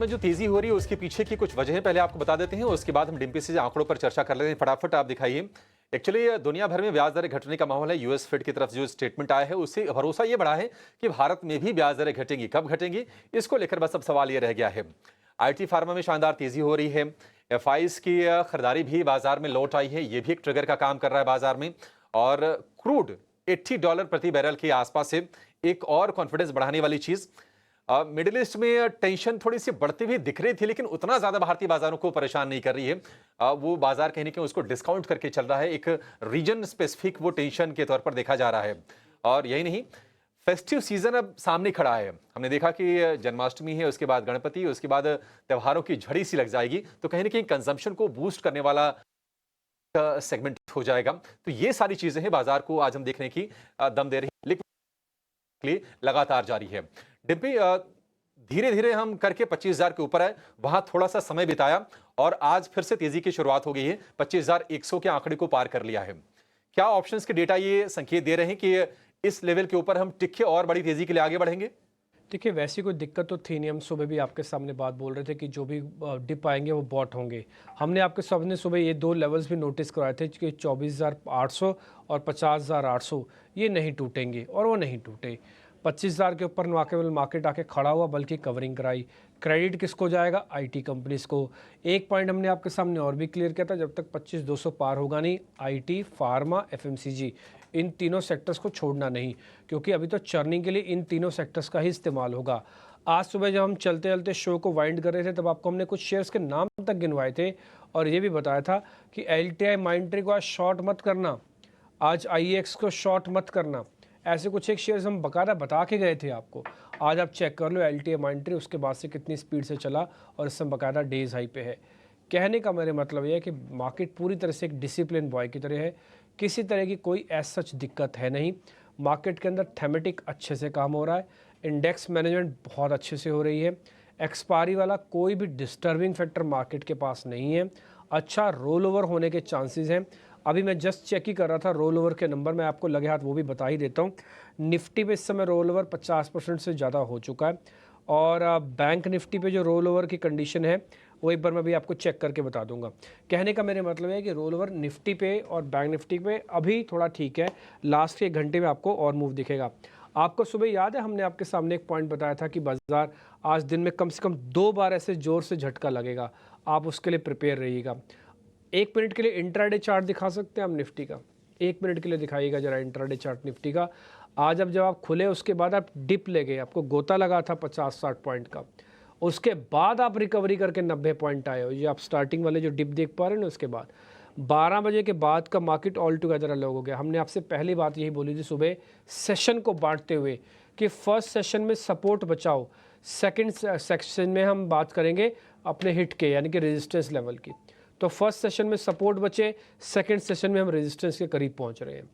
में जो तेजी हो रही है उसके पीछे की कुछ वजहें पहले आपको बता देते हैं, उसके बाद हम डिम्पी से आंकड़ों पर चर्चा कर लेते हैं। फटाफट आप दिखाइए। एक्चुअली दुनिया भर में ब्याज दरें घटने का माहौल है। यूएस फेड की तरफ जो स्टेटमेंट आया है उससे भरोसा ये बढ़ा है कि भारत में भी ब्याज दरें घटेंगी। कब घटेंगी, इसको लेकर बस अब सवाल ये रह गया है। आईटी फार्मा में शानदार तेजी हो रही है। एफआईज की खरीदारी भी बाजार में लौट आई है, ये भी एक ट्रिगर का काम कर रहा है बाजार में। और क्रूड $80 प्रति बैरल के आसपास है। एक और कॉन्फिडेंस बढ़ाने वाली चीज, मिडिल ईस्ट में टेंशन थोड़ी सी बढ़ती हुई दिख रही थी, लेकिन उतना ज्यादा भारतीय बाजारों को परेशान नहीं कर रही है। वो बाजार कहीं ना कहीं उसको डिस्काउंट करके चल रहा है। एक रीजन स्पेसिफिक वो टेंशन के तौर पर देखा जा रहा है। और यही नहीं, फेस्टिव सीजन अब सामने खड़ा है। हमने देखा कि जन्माष्टमी है, उसके बाद गणपति, उसके बाद त्योहारों की झड़ी सी लग जाएगी, तो कहीं ना कहीं कंजम्पशन को बूस्ट करने वाला सेगमेंट हो जाएगा। तो ये सारी चीजें हैं बाजार को आज हम देखने की दम दे रही है, लेकिन लगातार जारी है। डिम्पी, धीरे धीरे हम करके 25,000 के ऊपर आए, वहां थोड़ा सा समय बिताया और आज फिर से तेजी की शुरुआत हो गई है। 25,100 के आंकड़े को पार कर लिया है। क्या ऑप्शंस के डेटा ये संकेत दे रहे हैं कि इस लेवल के ऊपर हम टिके और बड़ी तेजी के लिए आगे बढ़ेंगे? देखिए, वैसी कोई दिक्कत तो थी नहीं। हम सुबह भी आपके सामने बात बोल रहे थे कि जो भी डिप आएंगे वो बॉट होंगे। हमने आपके सामने सुबह ये दो लेवल्स भी नोटिस करवाए थे कि 24,800 और 50,800 ये नहीं टूटेंगे, और वो नहीं टूटे। 25,000 के ऊपर ना केवल मार्केट आके खड़ा हुआ बल्कि कवरिंग कराई। क्रेडिट किसको जाएगा? आईटी कंपनीज को। एक पॉइंट हमने आपके सामने और भी क्लियर किया था, जब तक 25,200 पार होगा नहीं, आईटी, फार्मा, एफएमसीजी, इन तीनों सेक्टर्स को छोड़ना नहीं, क्योंकि अभी तो चर्निंग के लिए इन तीनों सेक्टर्स का ही इस्तेमाल होगा। आज सुबह जब हम चलते चलते शो को वाइंड कर रहे थे, तब आपको हमने कुछ शेयर्स के नाम तक गिनवाए थे और ये भी बताया था कि एलटीआई माइंट्री को आज शॉर्ट मत करना, आज आईएक्स को शॉर्ट मत करना। ऐसे कुछ एक शेयर्स हम बकायदा बता के गए थे आपको। आज आप चेक कर लो एलटीआई माइंट्री उसके बाद से कितनी स्पीड से चला और इस समय बकायदा डेज हाई पे है। कहने का मेरे मतलब ये है कि मार्केट पूरी तरह से एक डिसिप्लिन बॉय की तरह है। किसी तरह की कोई ऐसा सच दिक्कत है नहीं। मार्केट के अंदर थेमेटिक अच्छे से काम हो रहा है। इंडेक्स मैनेजमेंट बहुत अच्छे से हो रही है। एक्सपायरी वाला कोई भी डिस्टर्बिंग फैक्टर मार्केट के पास नहीं है। अच्छा रोल ओवर होने के चांसेस हैं। अभी मैं जस्ट चेक ही कर रहा था रोल ओवर के नंबर, मैं आपको लगे हाथ वो भी बता ही देता हूँ। निफ्टी पे इस समय रोल ओवर 50% से ज़्यादा हो चुका है। और बैंक निफ्टी पे जो रोल ओवर की कंडीशन है वो एक बार मैं भी आपको चेक करके बता दूंगा। कहने का मेरे मतलब है कि रोल ओवर निफ्टी पे और बैंक निफ्टी पे अभी थोड़ा ठीक है। लास्ट के 1 घंटे में आपको और मूव दिखेगा। आपको सुबह याद है हमने आपके सामने एक पॉइंट बताया था कि बाजार आज दिन में कम से कम 2 बार ऐसे जोर से झटका लगेगा। आप उसके लिए प्रिपेयर रहिएगा। 1 मिनट के लिए इंट्राडे चार्ट दिखा सकते हैं हम निफ्टी का? 1 मिनट के लिए दिखाइएगा जरा इंट्राडे चार्ट निफ्टी का। आज अब जब आप खुले उसके बाद आप डिप ले गए, आपको गोता लगा था 50-60 पॉइंट का, उसके बाद आप रिकवरी करके 90 पॉइंट आए हो। ये आप स्टार्टिंग वाले जो डिप देख पा रहे हैं ना, उसके बाद 12 बजे के बाद का मार्केट ऑल टुगेदर अलग हो गया। हमने आपसे पहली बात यही बोली थी सुबह सेशन को बांटते हुए कि फर्स्ट सेशन में सपोर्ट बचाओ, सेकंड सेक्शन में हम बात करेंगे अपने हिट के यानी कि रेजिस्टेंस लेवल की। तो फर्स्ट सेशन में सपोर्ट बचे, सेकंड सेशन में हम रेजिस्टेंस के करीब पहुंच रहे हैं।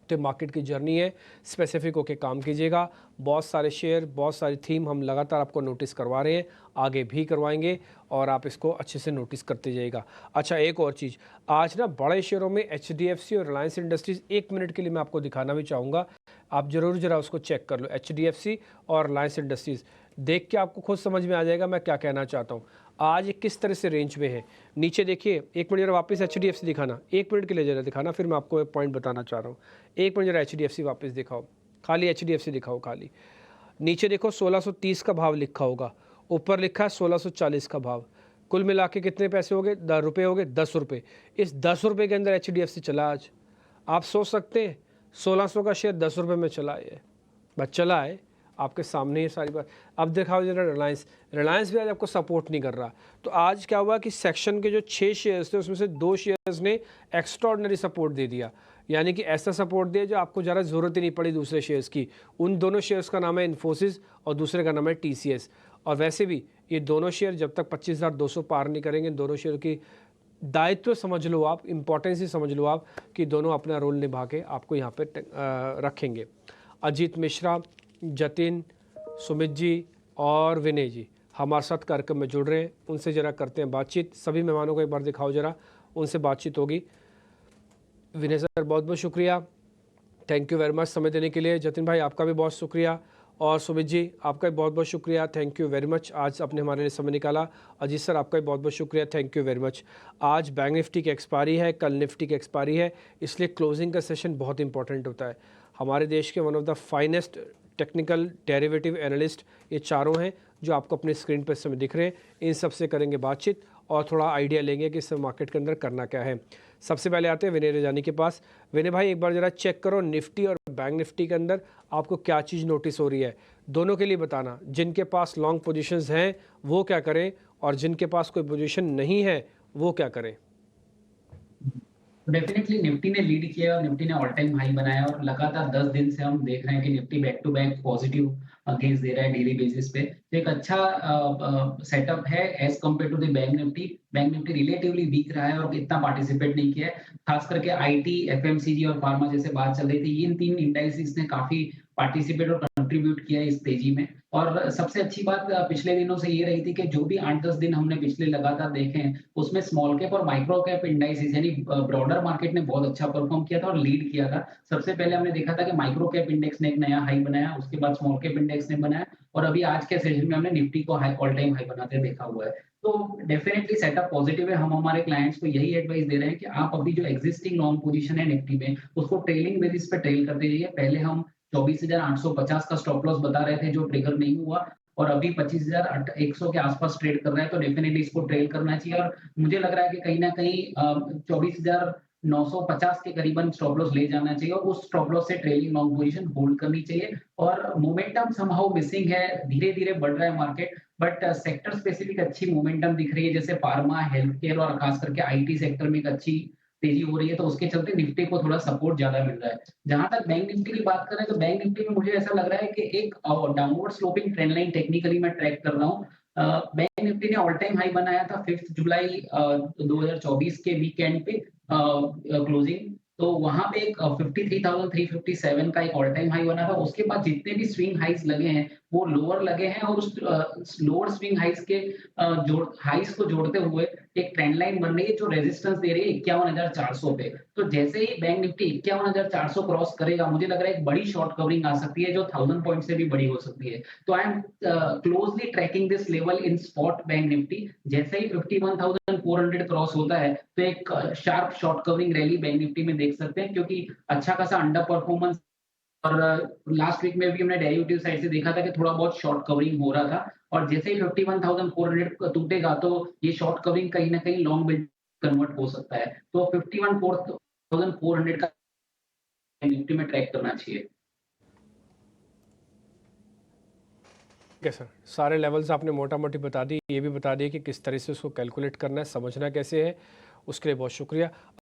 तो मार्केट की जर्नी है, स्पेसिफिक होके काम कीजिएगा। बहुत सारे शेयर, बहुत सारी थीम हम लगातार आपको नोटिस करवा रहे हैं, आगे भी करवाएंगे और आप इसको अच्छे से नोटिस करते जाइएगा। अच्छा, एक और चीज़, आज ना बड़े शेयरों में एचडीएफसी और रिलायंस इंडस्ट्रीज़ 1 मिनट के लिए मैं आपको दिखाना भी चाहूँगा। आप ज़रूर ज़रा उसको चेक कर लो, एचडीएफसी और रिलायंस इंडस्ट्रीज़ देख के आपको खुद समझ में आ जाएगा मैं क्या कहना चाहता हूँ। आज ये किस तरह से रेंज में है। नीचे देखिए, 1 मिनट जरा वापस एचडीएफसी दिखाना, 1 मिनट के लिए जरा दिखाना, फिर मैं आपको एक पॉइंट बताना चाह रहा हूँ। 1 मिनट जरा एचडीएफसी वापस दिखाओ, खाली एचडीएफसी दिखाओ खाली। नीचे देखो 1630 का भाव लिखा होगा, ऊपर लिखा है 1640 का भाव। कुल मिला के कितने पैसे हो गए? रुपये हो गए 10 रुपये। इस 10 रुपये के अंदर एचडीएफसी चला आज। आप सोच सकते हैं 1600 का शेयर 10 रुपये में चला है, बस चला है आपके सामने ये सारी बात। अब दिखाओ जरा रिलायंस, रिलायंस भी आज आपको सपोर्ट नहीं कर रहा। तो आज क्या हुआ कि सेक्शन के जो 6 शेयर्स थे उसमें से 2 शेयर्स ने एक्स्ट्राऑर्डिनरी सपोर्ट दे दिया, यानी कि ऐसा सपोर्ट दिया जो आपको ज़्यादा ज़रूरत ही नहीं पड़ी दूसरे शेयर्स की। उन दोनों शेयर्स का नाम है इन्फोसिस और दूसरे का नाम है टीसीएस। और वैसे भी ये दोनों शेयर जब तक 25,200 पार नहीं करेंगे, दोनों शेयर की दायित्व समझ लो आप, इम्पोर्टेंस ही समझ लो आप कि दोनों अपना रोल निभा के आपको यहाँ पे रखेंगे। अजीत मिश्रा, जतिन, सुमित जी और विनय जी हमारे साथ कार्यक्रम में जुड़ रहे हैं, उनसे ज़रा करते हैं बातचीत। सभी मेहमानों को एक बार दिखाओ जरा, उनसे बातचीत होगी। विनय सर बहुत बहुत शुक्रिया, थैंक यू वेरी मच समय देने के लिए। जतिन भाई आपका भी बहुत शुक्रिया। और सुमित जी आपका बहुत बहुत शुक्रिया, थैंक यू वेरी मच, आज आपने हमारे लिए समय निकाला। अजीत सर आपका भी बहुत बहुत शुक्रिया, थैंक यू वेरी मच। आज बैंक निफ्टी की एक्सपायरी है, कल निफ्टी की एक्सपायरी है, इसलिए क्लोजिंग का सेशन बहुत इंपॉर्टेंट होता है। हमारे देश के one of the finest technical derivative analyst ये चारों हैं जो आपको अपने स्क्रीन पर इस समय दिख रहे हैं। इन सबसे करेंगे बातचीत और थोड़ा आइडिया लेंगे कि इस मार्केट के अंदर करना क्या है। सबसे पहले आते हैं विनय रजानी के पास। विनय भाई एक बार ज़रा चेक करो निफ्टी और बैंक निफ्टी के अंदर आपको क्या चीज़ नोटिस हो रही है, दोनों के लिए बताना। जिनके पास लॉन्ग पोजीशंस हैं वो क्या करें और जिनके पास कोई पोजीशन नहीं है वो क्या करें। डेफिनेटली निफ्टी ने लीड किया और निफ्टी ने ऑल टाइम हाई बनाया और लगातार 10 दिन से हम देख रहे हैं कि Nifty back to back positive gains दे रहा है डेली बेसिस पे। तो एक अच्छा सेटअप है as compare to the bank Nifty. Bank Nifty relatively weak रहा है और इतना पार्टिसिपेट नहीं किया है। खास करके आईटी, एफएमसीजी और फार्मा जैसे बात चल रही थी, इन तीन इंडाइसिस ने काफी पार्टिसिपेट और कंट्रीब्यूट किया इस तेजी में। और सबसे अच्छी बात पिछले दिनों से ये रही थी कि जो भी 8-10 दिन हमने पिछले लगातार देखे हैं उसमें स्मॉल कैप और माइक्रो कैप इंडाइसिस यानी ब्रॉडर मार्केट ने बहुत अच्छा परफॉर्म किया था और लीड किया था। सबसे पहले हमने देखा था कि माइक्रो कैप इंडेक्स ने एक नया हाई बनाया, उसके बाद स्मॉल कैप इंडेक्स ने बनाया और अभी आज के सेशन में हमने निफ्टी को हाई ऑल टाइम हाई बनाते देखा हुआ है। तो डेफिनेटली सेटअप पॉजिटिव है। हम हमारे क्लाइंट्स को यही एडवाइस दे रहे हैं कि आप अभी जो एक्जिस्टिंग लॉन्ग पोजीशन है निफ्टी में उसको ट्रेलिंग बेसिस पे ट्रेल करते जाइए। पहले हम 24,850 का स्टॉप लॉस बता रहे थे जो ट्रिगर नहीं हुआ और अभी 25,100 के आसपास ट्रेड कर रहा है, तो डेफिनेटली इसको ट्रेल करना चाहिए। और मुझे लग रहा है कि कहीं ना कहीं 24,950 के करीबन स्टॉप लॉस ले जाना चाहिए और उस स्टॉप लॉस से ट्रेलिंग लॉन्ग पोजीशन होल्ड करनी चाहिए। और मोमेंटम समहाउ मिसिंग है, धीरे धीरे बढ़ रहा है मार्केट बट सेक्टर स्पेसिफिक अच्छी मोमेंटम दिख रही है, जैसे फार्मा, हेल्थ केयर और खास करके आईटी सेक्टर में एक अच्छी तेजी हो रही है, तो उसके चलते निफ्टी को थोड़ा सपोर्ट ज्यादा मिल रहा है। जहां तक बैंक निफ्टी की बात करें तो बैंक निफ्टी में मुझे ऐसा लग रहा है कि एक downward sloping trend line technically मैं ट्रैक कर रहा हूँ। बैंक निफ्टी ने ऑल टाइम हाई बनाया था 5 जुलाई 2024 के वीकेंड पे क्लोजिंग, तो वहां पे एक 53,357 का एक ऑल टाइम हाई बना था। उसके बाद जितने भी स्विंग हाइज लगे हैं वो लोअर लगे हैं और उस लोअर स्विंग हाइज के जोड़ हाइज को जोड़ते हुए एक ट्रेंड लाइन बन रही है जो रेजिस्टेंस दे रही है 51,400 पे। तो जैसे ही बैंक निफ्टी 51,400 क्रॉस करेगा मुझे लग रहा है एक बड़ी शॉर्ट कवरिंग आ सकती है जो 1000 पॉइंट से भी बड़ी हो सकती है। तो I am closely tracking this level in spot bank Nifty. जैसे ही 51,400 क्रॉस होता है तो एक sharp short covering rally bank Nifty में देख सकते हैं, क्योंकि अच्छा खासा अंडर परफॉर्मेंस और लास्ट वीक में भी हमने डेरिवेटिव साइड से देखा था कि थोड़ा बहुत शॉर्ट कवरिंग हो रहा था और जैसे ही 51,400 टूटेगा तो ये शॉर्ट कवरिंग कहीं ना कहीं लॉन्ग बिल्ड कन्वर्ट हो सकता है। तो 51,400 का निफ्टी में ट्रैक करना चाहिए। ठीक है सर, सारे लेवल्स आपने मोटा मोटी बता दी, ये भी बता दिया कि किस तरह से उसको कैलकुलेट करना है, समझना कैसे है, उसके लिए बहुत शुक्रिया।